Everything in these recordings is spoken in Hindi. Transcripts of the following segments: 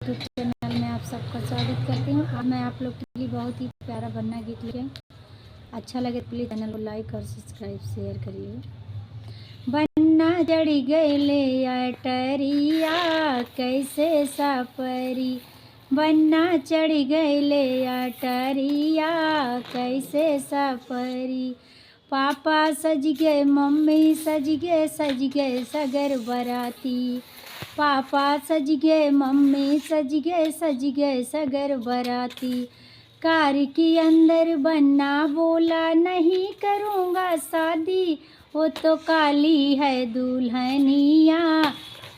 यूट्यूब चैनल में आप सबका स्वागत करती हूँ। आज मैं आप लोग के लिए बहुत ही प्यारा बन्ना गीत लेके अच्छा लगे तो प्लीज़ चैनल को लाइक और सब्सक्राइब शेयर करिए। बन्ना चढ़ गईले अटरिया कैसे सपरी, बन्ना चढ़ गईले अटरिया कैसे सपरी। पापा सज गए, मम्मी सज गए सगर बराती। पापा सज गए, मम्मी सज गए सगर बराती। कार के अंदर बन्ना बोला नहीं करूँगा शादी, वो तो काली है दुल्हनिया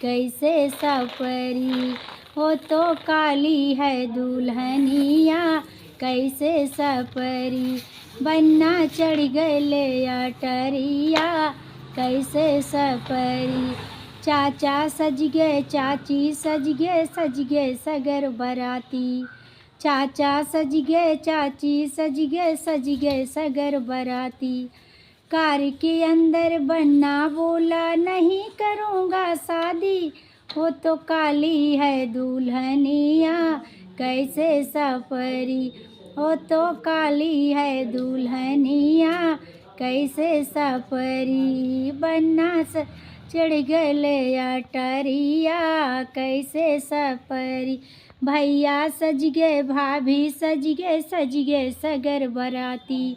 कैसे सपरी। वो तो काली है दुल्हनिया कैसे सपरी। बन्ना चढ़ गईले अटरिया कैसे सपरी। चाचा सज गए, चाची सज गए सगर बराती। चाचा सज गए, चाची सज गए सगर बराती। कार के अंदर बन्ना बोला नहीं करूँगा शादी, वो तो काली है दुल्हनिया कैसे सपरी। वो तो काली है दुल्हनिया कैसे सपरी। बन्ना चढ़ गईले अटरिया कैसे सपरी। भैया सज गए, भाभी सज गए सगर बराती।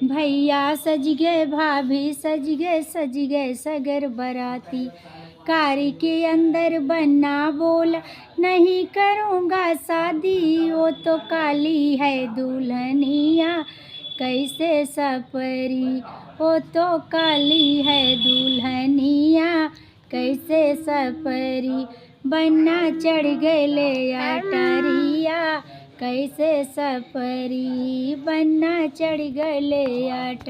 भैया सज गए, भाभी सज गए सगर बराती। कार के अंदर बन्ना बोला नहीं करूँगा शादी, वो तो काली है दुल्हनिया कैसे सपरी। वो तो काली है दुल्हनिया कैसे सपरी। बन्ना चढ़ गईले अटरिया कैसे सपरी। बन्ना चढ़ गईले